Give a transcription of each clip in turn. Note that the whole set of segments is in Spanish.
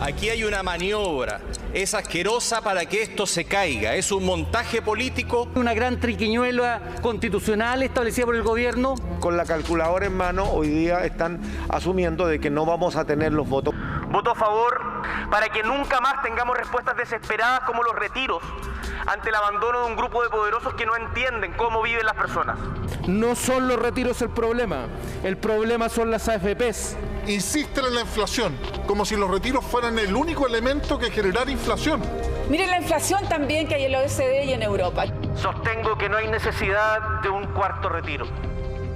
Aquí hay una maniobra, es asquerosa para que esto se caiga, es un montaje político. Una gran triquiñuela constitucional establecida por el gobierno. Con la calculadora en mano, hoy día están asumiendo de que no vamos a tener los votos. Voto a favor para que nunca más tengamos respuestas desesperadas como los retiros ante el abandono de un grupo de poderosos que no entienden cómo viven las personas. No son los retiros el problema son las AFPs. Insisten en la inflación, como si los retiros fueran el único elemento que generara inflación. Miren la inflación también que hay en la OECD y en Europa. Sostengo que no hay necesidad de un cuarto retiro.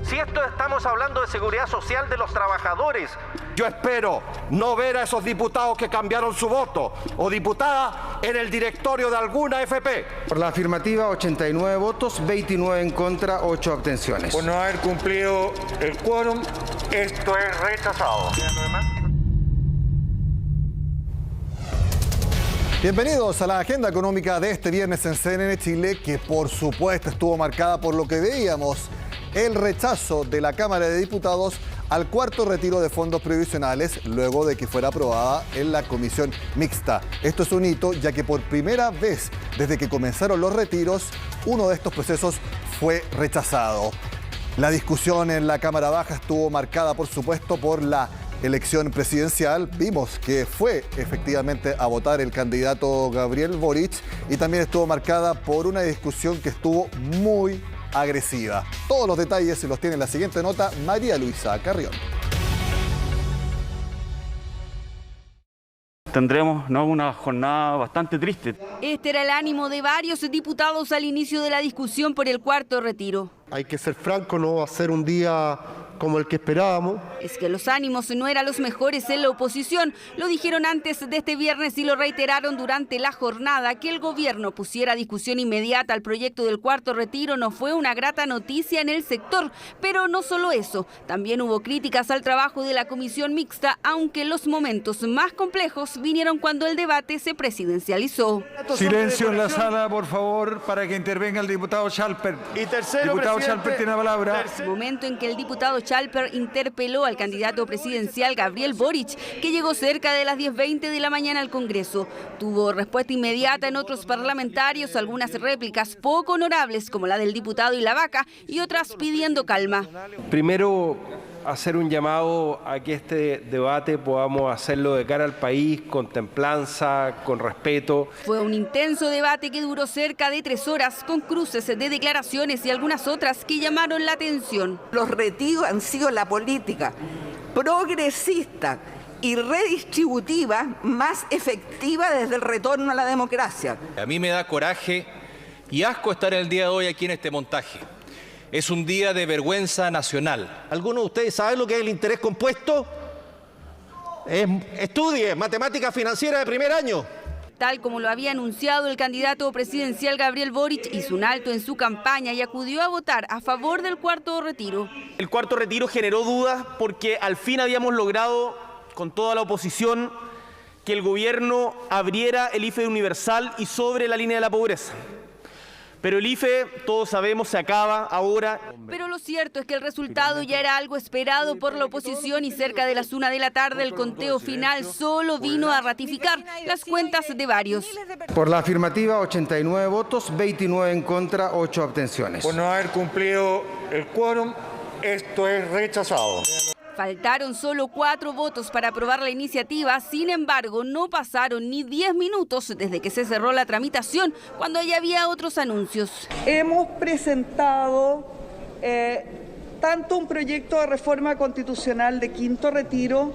Si esto estamos hablando de seguridad social de los trabajadores. Yo espero no ver a esos diputados que cambiaron su voto o diputadas en el directorio de alguna AFP. Por la afirmativa, 89 votos, 29 en contra, 8 abstenciones. Por no haber cumplido el quórum, esto es rechazado. Bienvenidos a la agenda económica de este viernes en CNN Chile, que por supuesto estuvo marcada por lo que veíamos, el rechazo de la Cámara de Diputados al cuarto retiro de fondos previsionales luego de que fuera aprobada en la comisión mixta. Esto es un hito, ya que por primera vez desde que comenzaron los retiros, uno de estos procesos fue rechazado. La discusión en la Cámara Baja estuvo marcada, por supuesto, por la elección presidencial. Vimos que fue efectivamente a votar el candidato Gabriel Boric y también estuvo marcada por una discusión que estuvo muy agresiva. Todos los detalles los tiene en la siguiente nota María Luisa Carrión. Tendremos una jornada bastante triste. Este era el ánimo de varios diputados al inicio de la discusión por el cuarto retiro. Hay que ser franco, no va a ser un día como el que esperábamos. Es que los ánimos no eran los mejores en la oposición. Lo dijeron antes de este viernes y lo reiteraron durante la jornada. Que el gobierno pusiera a discusión inmediata al proyecto del cuarto retiro no fue una grata noticia en el sector. Pero no solo eso, también hubo críticas al trabajo de la comisión mixta, aunque los momentos más complejos vinieron cuando el debate se presidencializó. Silencio en la sala, por favor, para que intervenga el diputado Schalper. Y tercero, diputado Schalper tiene la palabra. Momento en que el diputado Schalper interpeló al candidato presidencial Gabriel Boric, que llegó cerca de las 10:20 de la mañana al Congreso. Tuvo respuesta inmediata en otros parlamentarios, algunas réplicas poco honorables como la del diputado Ilavaca y otras pidiendo calma. Primero, hacer un llamado a que este debate podamos hacerlo de cara al país, con templanza, con respeto. Fue un intenso debate que duró cerca de 3 horas, con cruces de declaraciones y algunas otras que llamaron la atención. Los retiros han sido la política progresista y redistributiva más efectiva desde el retorno a la democracia. A mí me da coraje y asco estar el día de hoy aquí en este montaje. Es un día de vergüenza nacional. ¿Alguno de ustedes sabe lo que es el interés compuesto? Estudie matemática financiera de primer año. Tal como lo había anunciado el candidato presidencial Gabriel Boric, hizo un alto en su campaña y acudió a votar a favor del cuarto retiro. El cuarto retiro generó dudas porque al fin habíamos logrado, con toda la oposición, que el gobierno abriera el IFE universal y sobre la línea de la pobreza. Pero el IFE, todos sabemos, se acaba ahora. Pero lo cierto es que el resultado ya era algo esperado por la oposición y cerca de las 1 de la tarde el conteo final solo vino a ratificar las cuentas de varios. Por la afirmativa, 89 votos, 29 en contra, 8 abstenciones. Por no haber cumplido el quórum, esto es rechazado. Faltaron solo 4 votos para aprobar la iniciativa, sin embargo, no pasaron ni 10 minutos desde que se cerró la tramitación, cuando ya había otros anuncios. Hemos presentado tanto un proyecto de reforma constitucional de quinto retiro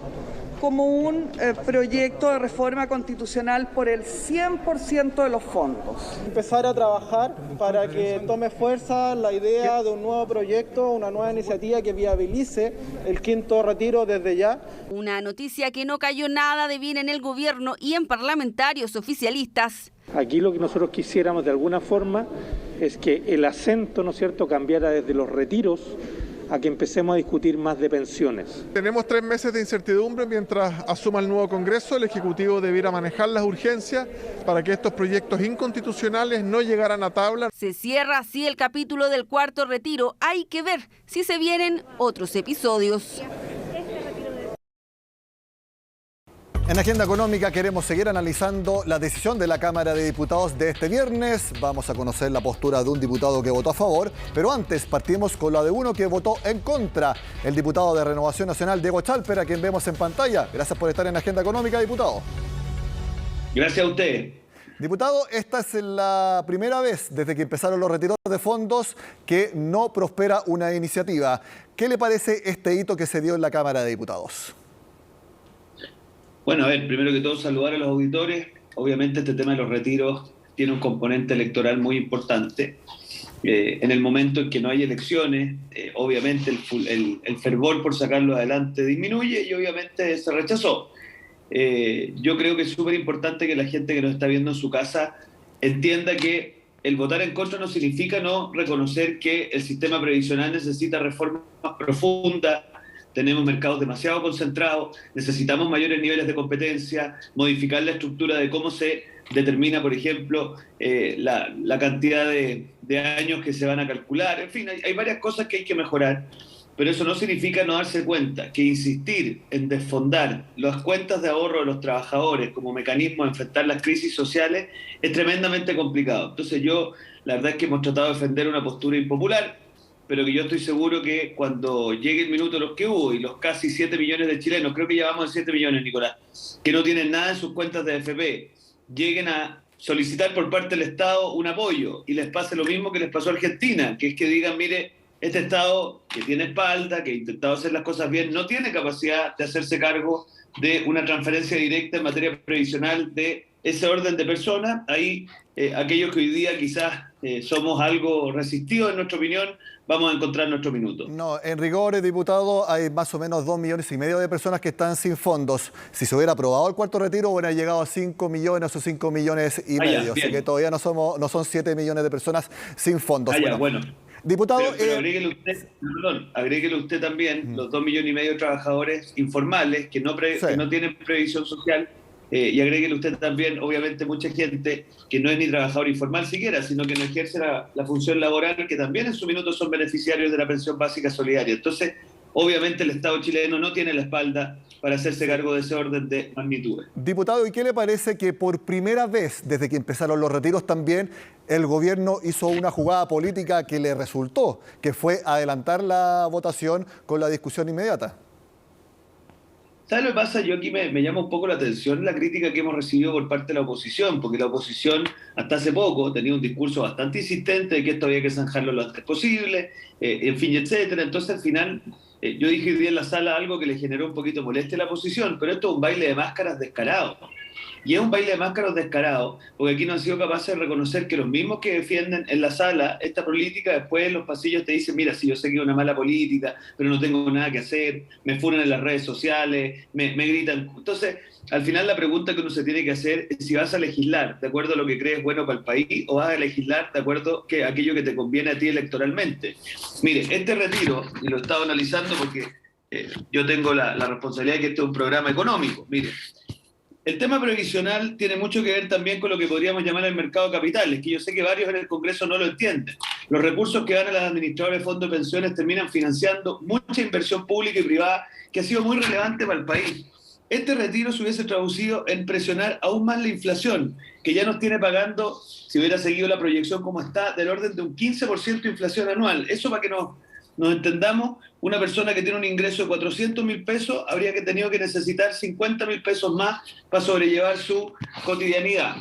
como un proyecto de reforma constitucional por el 100% de los fondos. Empezar a trabajar para que tome fuerza la idea de un nuevo proyecto, una nueva iniciativa que viabilice el quinto retiro desde ya. Una noticia que no cayó nada de bien en el gobierno y en parlamentarios oficialistas. Aquí lo que nosotros quisiéramos de alguna forma es que el acento, ¿no es cierto?, cambiara desde los retiros a que empecemos a discutir más de pensiones. Tenemos 3 meses de incertidumbre mientras asuma el nuevo Congreso. El Ejecutivo debiera manejar las urgencias para que estos proyectos inconstitucionales no llegaran a tabla. Se cierra así el capítulo del cuarto retiro. Hay que ver si se vienen otros episodios. En Agenda Económica queremos seguir analizando la decisión de la Cámara de Diputados de este viernes. Vamos a conocer la postura de un diputado que votó a favor, pero antes partimos con la de uno que votó en contra, el diputado de Renovación Nacional, Diego Chalper, a quien vemos en pantalla. Gracias por estar en Agenda Económica, diputado. Gracias a usted. Diputado, esta es la primera vez desde que empezaron los retiros de fondos que no prospera una iniciativa. ¿Qué le parece este hito que se dio en la Cámara de Diputados? Bueno, a ver, primero que todo saludar a los auditores. Obviamente este tema de los retiros tiene un componente electoral muy importante. En el momento en que no hay elecciones, obviamente el fervor por sacarlo adelante disminuye y obviamente se rechazó. Yo creo que es súper importante que la gente que nos está viendo en su casa entienda que el votar en contra no significa no reconocer que el sistema previsional necesita reformas profundas. Tenemos mercados demasiado concentrados, necesitamos mayores niveles de competencia, modificar la estructura de cómo se determina, por ejemplo, la cantidad de años que se van a calcular. En fin, hay varias cosas que hay que mejorar, pero eso no significa no darse cuenta que insistir en desfondar las cuentas de ahorro de los trabajadores como mecanismo de enfrentar las crisis sociales es tremendamente complicado. Entonces la verdad es que hemos tratado de defender una postura impopular, pero que yo estoy seguro que cuando llegue el minuto de los que hubo y los casi 7 millones de chilenos, creo que ya vamos a 7 millones, Nicolás, que no tienen nada en sus cuentas de AFP, lleguen a solicitar por parte del Estado un apoyo y les pase lo mismo que les pasó a Argentina, que es que digan, mire, este Estado que tiene espalda, que ha intentado hacer las cosas bien, no tiene capacidad de hacerse cargo de una transferencia directa en materia previsional de ese orden de personas. Ahí aquellos que hoy día quizás somos algo resistivos en nuestra opinión, vamos a encontrar nuestro minuto. No, en rigor, diputado, hay más o menos 2,5 millones de personas que están sin fondos. Si se hubiera aprobado el cuarto retiro, hubiera llegado a 5 millones o 5,5 millones. Así que todavía no son 7 millones de personas sin fondos. Bueno. Diputado, pero agréguele usted también los 2,5 millones de trabajadores informales que no tienen previsión social. Y agréguele usted también, obviamente, mucha gente que no es ni trabajador informal siquiera, sino que no ejerce la función laboral, que también en su minuto son beneficiarios de la pensión básica solidaria. Entonces, obviamente, el Estado chileno no tiene la espalda para hacerse cargo de ese orden de magnitudes. Diputado, ¿y qué le parece que por primera vez, desde que empezaron los retiros también, el gobierno hizo una jugada política que le resultó, que fue adelantar la votación con la discusión inmediata? ¿Sabes lo que pasa? Yo aquí me llama un poco la atención la crítica que hemos recibido por parte de la oposición, porque la oposición hasta hace poco tenía un discurso bastante insistente de que esto había que zanjarlo lo antes posible, en fin, etcétera. Entonces, al final, yo dije hoy día en la sala algo que le generó un poquito molestia a la oposición, pero esto es un baile de máscaras descarado. Y es un baile de máscaras descarado, porque aquí no han sido capaces de reconocer que los mismos que defienden en la sala esta política, después en los pasillos te dicen, mira, si yo sé que es una mala política, pero no tengo nada que hacer, me funan en las redes sociales, me gritan. Entonces, al final la pregunta que uno se tiene que hacer es si vas a legislar de acuerdo a lo que crees bueno para el país o vas a legislar de acuerdo a aquello que te conviene a ti electoralmente. Mire, este retiro, y lo he estado analizando porque yo tengo la responsabilidad de que este es un programa económico, mire, el tema previsional tiene mucho que ver también con lo que podríamos llamar el mercado de capitales, que yo sé que varios en el Congreso no lo entienden. Los recursos que van a las administradoras de fondos de pensiones terminan financiando mucha inversión pública y privada que ha sido muy relevante para el país. Este retiro se hubiese traducido en presionar aún más la inflación, que ya nos tiene pagando, si hubiera seguido la proyección como está, del orden de un 15% de inflación anual. Eso, para que nos entendamos, una persona que tiene un ingreso de 400.000 pesos habría tenido que necesitar 50.000 pesos más para sobrellevar su cotidianidad.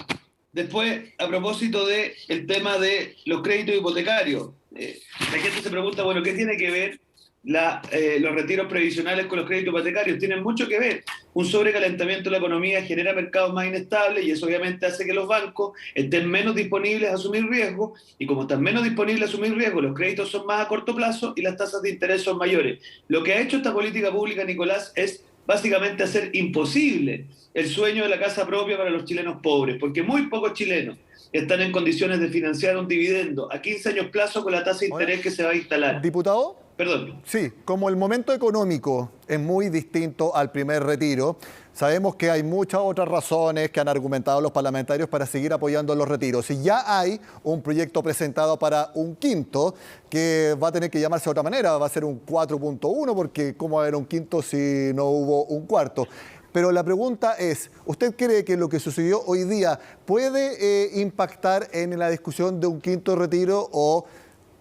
Después, a propósito del tema de los créditos hipotecarios, la gente se pregunta, bueno, ¿qué tiene que ver los retiros previsionales con los créditos hipotecarios? Tienen mucho que ver. Un sobrecalentamiento de la economía genera mercados más inestables y eso obviamente hace que los bancos estén menos disponibles a asumir riesgo, y como están menos disponibles a asumir riesgo, los créditos son más a corto plazo y las tasas de interés son mayores. Lo que ha hecho esta política pública, Nicolás, es básicamente hacer imposible el sueño de la casa propia para los chilenos pobres, porque muy pocos chilenos están en condiciones de financiar un dividendo a 15 años plazo con la tasa de interés que se va a instalar. ¿Diputado? Perdón. Sí, como el momento económico es muy distinto al primer retiro, sabemos que hay muchas otras razones que han argumentado los parlamentarios para seguir apoyando los retiros. Y ya hay un proyecto presentado para un quinto que va a tener que llamarse de otra manera, va a ser un 4.1, porque ¿cómo va a haber un quinto si no hubo un cuarto? Pero la pregunta es, ¿usted cree que lo que sucedió hoy día puede impactar en la discusión de un quinto retiro o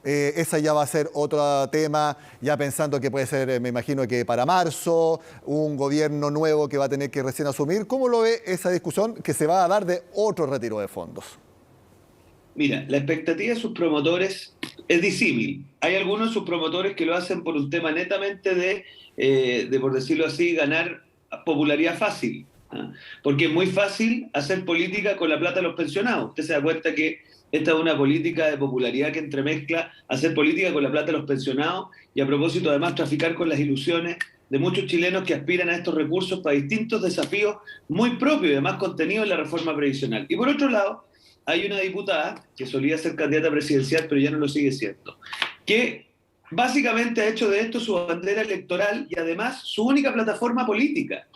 esa ya va a ser otro tema, ya pensando que puede ser, me imagino que para marzo, un gobierno nuevo que va a tener que recién asumir? ¿Cómo lo ve esa discusión que se va a dar de otro retiro de fondos? Mira, la expectativa de sus promotores es disímil. Hay algunos de sus promotores que lo hacen por un tema netamente de por decirlo así, ganar popularidad fácil. ¿Ah? Porque es muy fácil hacer política con la plata de los pensionados. Usted se da cuenta que esta es una política de popularidad que entremezcla hacer política con la plata de los pensionados y a propósito además traficar con las ilusiones de muchos chilenos que aspiran a estos recursos para distintos desafíos muy propios y de más contenido en la reforma previsional. Y por otro lado, hay una diputada que solía ser candidata presidencial pero ya no lo sigue siendo, que básicamente ha hecho de esto su bandera electoral y además su única plataforma política.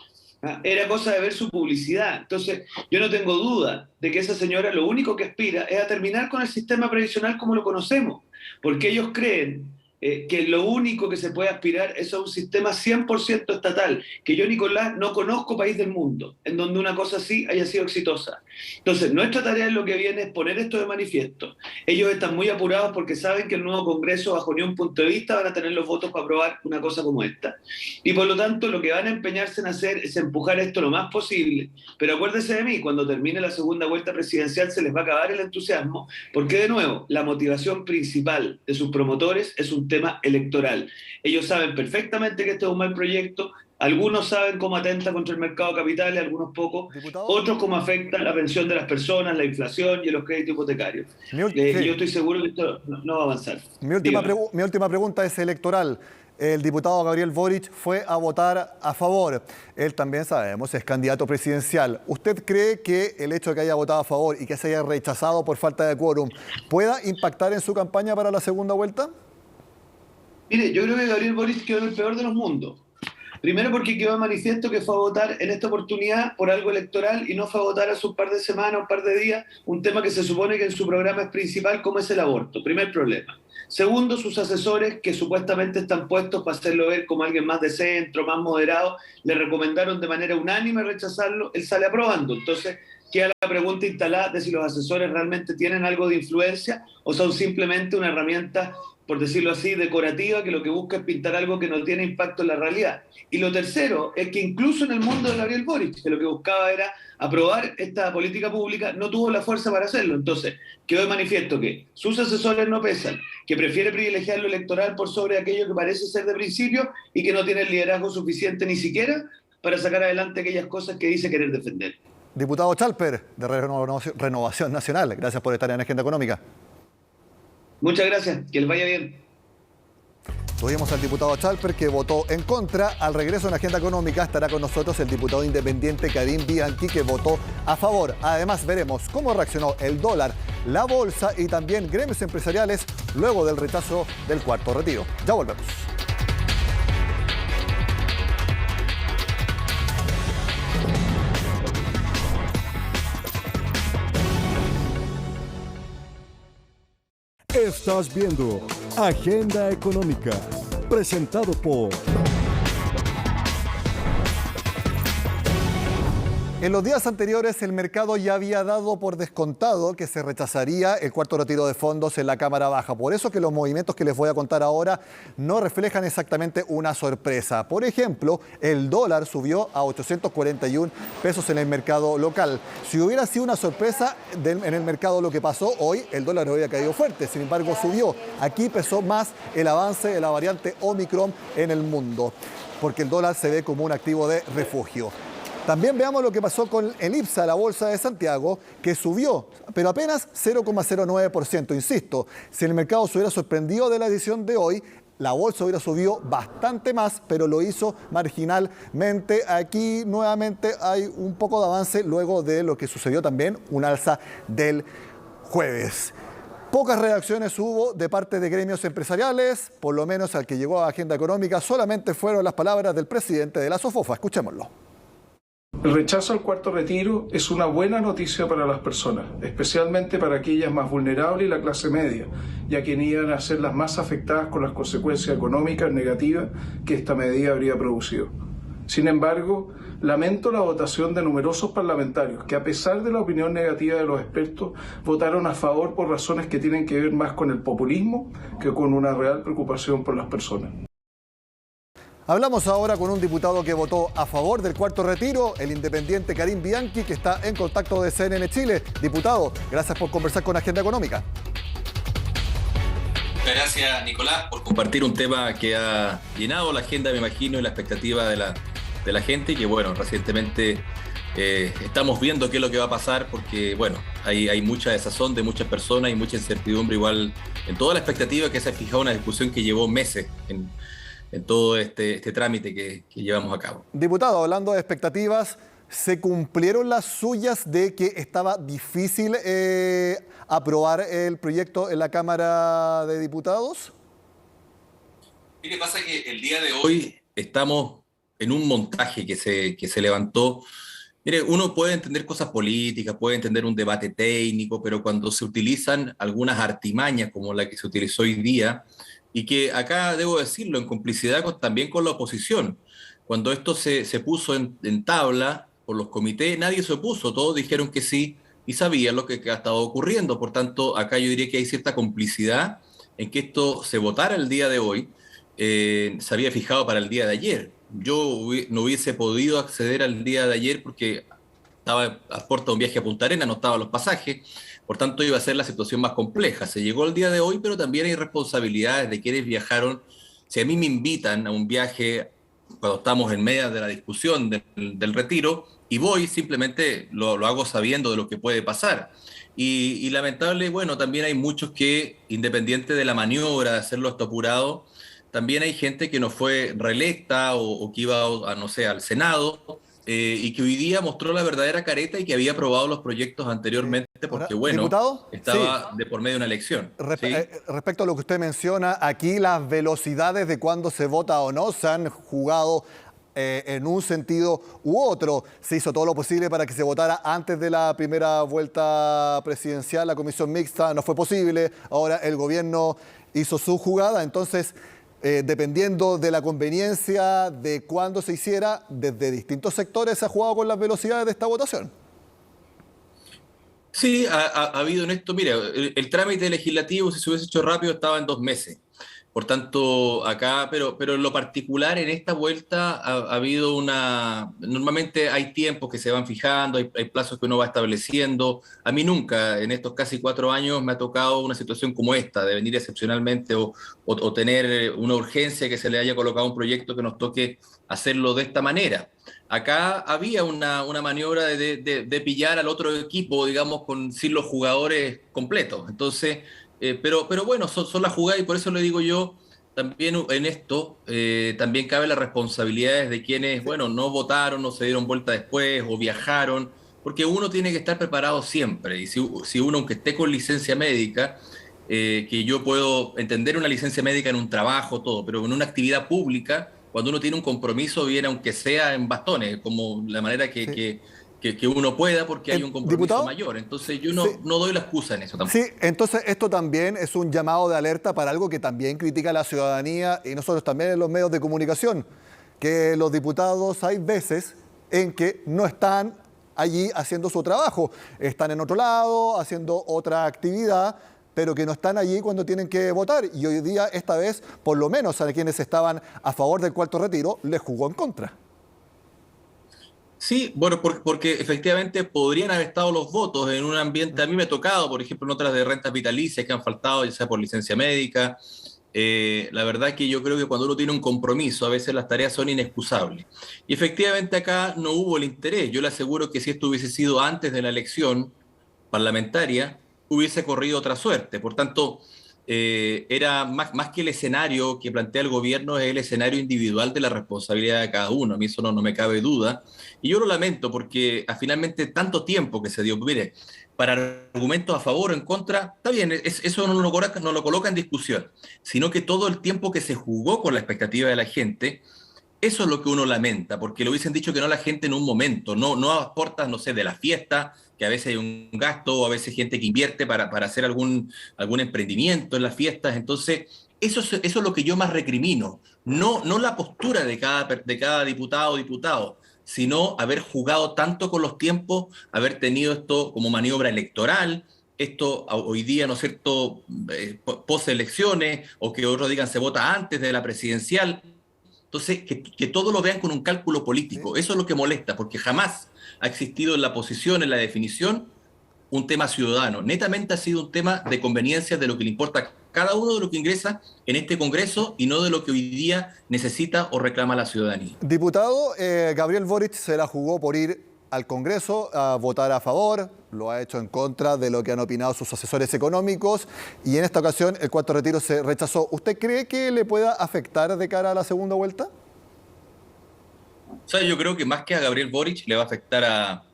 Era cosa de ver su publicidad. Entonces, yo no tengo duda de que esa señora lo único que aspira es a terminar con el sistema previsional como lo conocemos, porque ellos creen que lo único que se puede aspirar es a un sistema 100% estatal, que yo, Nicolás, no conozco país del mundo en donde una cosa así haya sido exitosa. Entonces, nuestra tarea en lo que viene es poner esto de manifiesto. Ellos están muy apurados porque saben que el nuevo Congreso, bajo ni un punto de vista, van a tener los votos para aprobar una cosa como esta. Y por lo tanto, lo que van a empeñarse en hacer es empujar esto lo más posible. Pero acuérdense de mí, cuando termine la segunda vuelta presidencial se les va a acabar el entusiasmo, porque de nuevo, la motivación principal de sus promotores es un tema electoral. Ellos saben perfectamente que este es un mal proyecto, algunos saben cómo atenta contra el mercado de capitales, algunos pocos, otros cómo afecta la pensión de las personas, la inflación y los créditos hipotecarios. Yo estoy seguro que esto no va a avanzar. Mi última pregunta es electoral. El diputado Gabriel Boric fue a votar a favor. Él también, sabemos, es candidato presidencial. ¿Usted cree que el hecho de que haya votado a favor y que se haya rechazado por falta de quórum pueda impactar en su campaña para la segunda vuelta? Mire, yo creo que Gabriel Boric quedó en el peor de los mundos. Primero porque quedó de manifiesto que fue a votar en esta oportunidad por algo electoral y no fue a votar hace un par de semanas, un par de días, un tema que se supone que en su programa es principal, como es el aborto. Primer problema. Segundo, sus asesores, que supuestamente están puestos para hacerlo ver como alguien más de centro, más moderado, le recomendaron de manera unánime rechazarlo, él sale aprobando. Entonces, queda la pregunta instalada de si los asesores realmente tienen algo de influencia o son simplemente una herramienta, por decirlo así, decorativa, que lo que busca es pintar algo que no tiene impacto en la realidad. Y lo tercero es que incluso en el mundo de Gabriel Boric, que lo que buscaba era aprobar esta política pública, no tuvo la fuerza para hacerlo. Entonces, quedó de manifiesto que sus asesores no pesan, que prefiere privilegiar lo electoral por sobre aquello que parece ser de principio y que no tiene el liderazgo suficiente ni siquiera para sacar adelante aquellas cosas que dice querer defender. Diputado Chalper, de Renovación Nacional, gracias por estar en Agenda Económica. Muchas gracias, que les vaya bien. Tuvimos al diputado Chalper que votó en contra. Al regreso en Agenda Económica estará con nosotros el diputado independiente Karim Bianchi que votó a favor. Además veremos cómo reaccionó el dólar, la bolsa y también gremios empresariales luego del rechazo del cuarto retiro. Ya volvemos. Estás viendo Agenda Económica, presentado por... En los días anteriores el mercado ya había dado por descontado que se rechazaría el cuarto retiro de fondos en la Cámara Baja. Por eso que los movimientos que les voy a contar ahora no reflejan exactamente una sorpresa. Por ejemplo, el dólar subió a 841 pesos en el mercado local. Si hubiera sido una sorpresa en el mercado lo que pasó hoy, el dólar habría caído fuerte. Sin embargo, subió. Aquí pesó más el avance de la variante Omicron en el mundo, porque el dólar se ve como un activo de refugio. También veamos lo que pasó con el IPSA, la Bolsa de Santiago, que subió, pero apenas 0,09%. Insisto, si el mercado se hubiera sorprendido de la edición de hoy, la bolsa hubiera subido bastante más, pero lo hizo marginalmente. Aquí nuevamente hay un poco de avance luego de lo que sucedió también, un alza del jueves. Pocas reacciones hubo de parte de gremios empresariales, por lo menos al que llegó a Agenda Económica, solamente fueron las palabras del presidente de la SOFOFA. Escuchémoslo. El rechazo al cuarto retiro es una buena noticia para las personas, especialmente para aquellas más vulnerables y la clase media, ya que iban a ser las más afectadas con las consecuencias económicas negativas que esta medida habría producido. Sin embargo, lamento la votación de numerosos parlamentarios que, a pesar de la opinión negativa de los expertos, votaron a favor por razones que tienen que ver más con el populismo que con una real preocupación por las personas. Hablamos ahora con un diputado que votó a favor del cuarto retiro, el independiente Karim Bianchi, que está en contacto de CNN Chile. Diputado, gracias por conversar con Agenda Económica. Muchas gracias, Nicolás, por compartir un tema que ha llenado la agenda, me imagino, y la expectativa de la gente, y que, bueno, recientemente estamos viendo qué es lo que va a pasar, porque, bueno, hay mucha desazón de muchas personas y mucha incertidumbre, igual en toda la expectativa que se ha fijado una discusión que llevó meses en todo este trámite que llevamos a cabo. Diputado, hablando de expectativas, ¿se cumplieron las suyas de que estaba difícil aprobar el proyecto en la Cámara de Diputados? Mire, pasa que el día de hoy estamos en un montaje que se levantó. Mire, uno puede entender cosas políticas, puede entender un debate técnico, pero cuando se utilizan algunas artimañas como la que se utilizó hoy día, y que acá debo decirlo, en complicidad también con la oposición, cuando esto se puso en tabla por los comités, nadie se opuso, todos dijeron que sí y sabían lo que ha estado ocurriendo. Por tanto, acá yo diría que hay cierta complicidad en que esto se votara el día de hoy. Se había fijado para el día de ayer. Yo no hubiese podido acceder al día de ayer porque estaba a puerta de un viaje a Punta Arenas, no estaban los pasajes. Por tanto, iba a ser la situación más compleja. Se llegó el día de hoy, pero también hay responsabilidades de quienes viajaron. Si a mí me invitan a un viaje cuando estamos en medio de la discusión del retiro, y voy, simplemente lo hago sabiendo de lo que puede pasar. Y lamentable, bueno, también hay muchos que, independiente de la maniobra de hacerlo esto apurado, también hay gente que no fue reelecta o que iba no sé, al Senado, y que hoy día mostró la verdadera careta y que había aprobado los proyectos anteriormente porque, bueno, ¿Diputado? estaba Sí. de por medio de una elección. ¿Sí? Respecto a lo que usted menciona, aquí las velocidades de cuándo se vota o no se han jugado en un sentido u otro. Se hizo todo lo posible para que se votara antes de la primera vuelta presidencial, la comisión mixta no fue posible, ahora el gobierno hizo su jugada, entonces dependiendo de la conveniencia de cuándo se hiciera, desde distintos sectores se ha jugado con las velocidades de esta votación. Sí, ha habido en esto, mira, el trámite legislativo, si se hubiese hecho rápido, estaba en 2 meses. Por tanto, acá, pero en lo particular, en esta vuelta ha habido normalmente hay tiempos que se van fijando, hay plazos que uno va estableciendo. A mí nunca, en estos casi 4 años, me ha tocado una situación como esta, de venir excepcionalmente o tener una urgencia que se le haya colocado un proyecto que nos toque hacerlo de esta manera. Acá había una maniobra de pillar al otro equipo, digamos, sin los jugadores completos. Entonces, pero bueno, son las jugadas, y por eso le digo yo, también en esto, también cabe las responsabilidades de quienes, bueno, no votaron, no se dieron vuelta después o viajaron, porque uno tiene que estar preparado siempre. Y si uno, aunque esté con licencia médica, que yo puedo entender una licencia médica en un trabajo, todo, pero en una actividad pública, cuando uno tiene un compromiso, viene aunque sea en bastones, como la manera que uno pueda, porque hay un compromiso ¿Diputado? mayor. Entonces yo no doy la excusa en eso tampoco. Sí, entonces esto también es un llamado de alerta para algo que también critica la ciudadanía y nosotros también en los medios de comunicación, que los diputados hay veces en que no están allí haciendo su trabajo, están en otro lado, haciendo otra actividad, pero que no están allí cuando tienen que votar. Y hoy día, esta vez, por lo menos a quienes estaban a favor del cuarto retiro, les jugó en contra. Sí, bueno, porque efectivamente podrían haber estado los votos en un ambiente. A mí me ha tocado, por ejemplo, en otras de rentas vitalicias que han faltado, ya sea por licencia médica. La verdad es que yo creo que cuando uno tiene un compromiso, a veces las tareas son inexcusables. Y efectivamente acá no hubo el interés. Yo le aseguro que si esto hubiese sido antes de la elección parlamentaria, hubiese corrido otra suerte. Por tanto, era más que el escenario que plantea el gobierno, es el escenario individual de la responsabilidad de cada uno. A mí eso no me cabe duda. Y yo lo lamento porque finalmente tanto tiempo que se dio. Mire, para argumentos a favor o en contra, está bien, eso no lo coloca en discusión, sino que todo el tiempo que se jugó con la expectativa de la gente, eso es lo que uno lamenta, porque lo hubiesen dicho que no la gente en un momento, no a puertas, no sé, de la fiesta, que a veces hay un gasto, o a veces gente que invierte para hacer algún emprendimiento en las fiestas. Entonces, Eso es lo que yo más recrimino, no la postura de cada diputado o diputado, sino haber jugado tanto con los tiempos, haber tenido esto como maniobra electoral, esto hoy día, ¿no es cierto?, post-elecciones, o que otros digan se vota antes de la presidencial. Entonces, que todo lo vean con un cálculo político. Eso es lo que molesta, porque jamás ha existido en la posición, en la definición, un tema ciudadano. Netamente ha sido un tema de conveniencia de lo que le importa a cada uno de lo que ingresa en este Congreso y no de lo que hoy día necesita o reclama la ciudadanía. Diputado, Gabriel Boric se la jugó por ir al Congreso a votar a favor, lo ha hecho en contra de lo que han opinado sus asesores económicos y en esta ocasión el cuarto retiro se rechazó. ¿Usted cree que le pueda afectar de cara a la segunda vuelta? O sea, yo creo que más que a Gabriel Boric le va a afectar a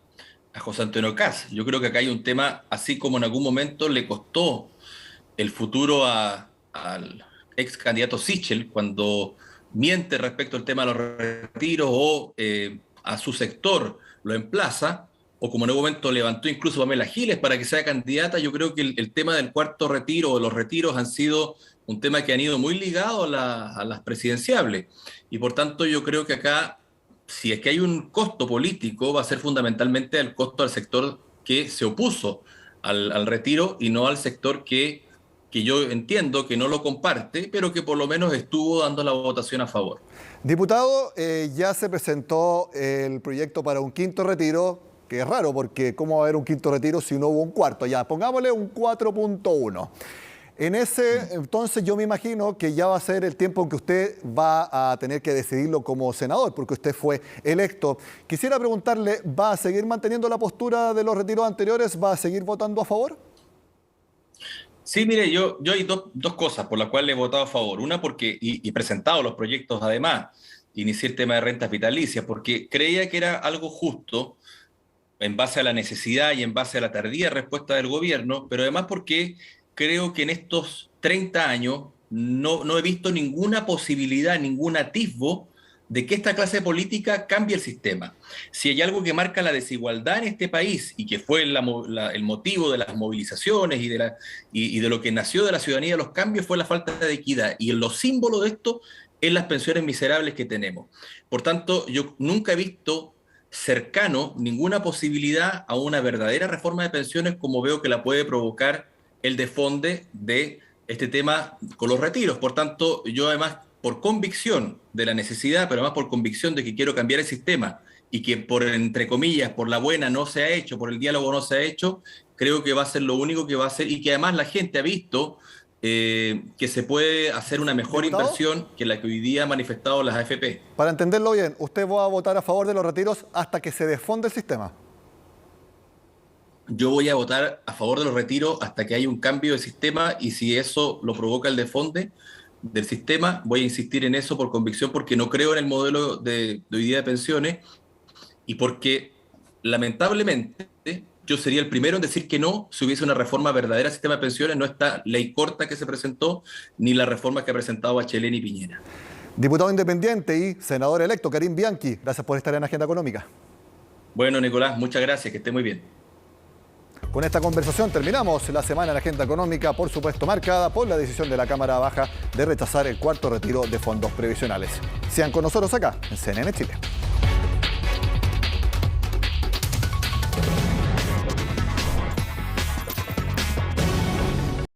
José Antonio Kast. Yo creo que acá hay un tema, así como en algún momento le costó el futuro al ex candidato Sichel cuando miente respecto al tema de los retiros o a su sector lo emplaza, o como en algún momento levantó incluso a Pamela Giles para que sea candidata. Yo creo que el tema del cuarto retiro o los retiros han sido un tema que han ido muy ligados a las presidenciables. Y por tanto yo creo que acá, si es que hay un costo político, va a ser fundamentalmente el costo al sector que se opuso al retiro y no al sector que yo entiendo que no lo comparte, pero que por lo menos estuvo dando la votación a favor. Diputado, ya se presentó el proyecto para un quinto retiro, que es raro porque ¿cómo va a haber un quinto retiro si no hubo un cuarto? Ya, pongámosle un 4.1. En ese entonces yo me imagino que ya va a ser el tiempo en que usted va a tener que decidirlo como senador, porque usted fue electo. Quisiera preguntarle, ¿va a seguir manteniendo la postura de los retiros anteriores? ¿Va a seguir votando a favor? Sí, mire, yo hay dos cosas por las cuales he votado a favor. Una, porque, y presentado los proyectos además, inicié el tema de rentas vitalicias, porque creía que era algo justo en base a la necesidad y en base a la tardía respuesta del gobierno, pero además porque creo que en estos 30 años no he visto ninguna posibilidad, ningún atisbo de que esta clase política cambie el sistema. Si hay algo que marca la desigualdad en este país y que fue el motivo de las movilizaciones y de lo que nació de la ciudadanía de los cambios, fue la falta de equidad. Y los símbolos de esto es las pensiones miserables que tenemos. Por tanto, yo nunca he visto cercano ninguna posibilidad a una verdadera reforma de pensiones como veo que la puede provocar el desfonde de este tema con los retiros. Por tanto, yo además, por convicción de la necesidad, pero además por convicción de que quiero cambiar el sistema y que por, entre comillas, por la buena no se ha hecho, por el diálogo no se ha hecho, creo que va a ser lo único que va a hacer y que además la gente ha visto que se puede hacer una mejor inversión que la que hoy día han manifestado las AFP. Para entenderlo bien, ¿usted va a votar a favor de los retiros hasta que se desfonde el sistema? Yo voy a votar a favor de los retiros hasta que haya un cambio de sistema y si eso lo provoca el desfonde del sistema, voy a insistir en eso por convicción, porque no creo en el modelo de hoy día de pensiones y porque lamentablemente yo sería el primero en decir que no si hubiese una reforma verdadera al sistema de pensiones, no esta ley corta que se presentó, ni la reforma que ha presentado Bachelet ni Piñera. Diputado independiente y senador electo, Karim Bianchi, gracias por estar en Agenda Económica. Bueno, Nicolás, muchas gracias, que esté muy bien. Con esta conversación terminamos la semana en la Agenda Económica, por supuesto marcada por la decisión de la Cámara Baja de rechazar el cuarto retiro de fondos previsionales. Sean con nosotros acá en CNN Chile.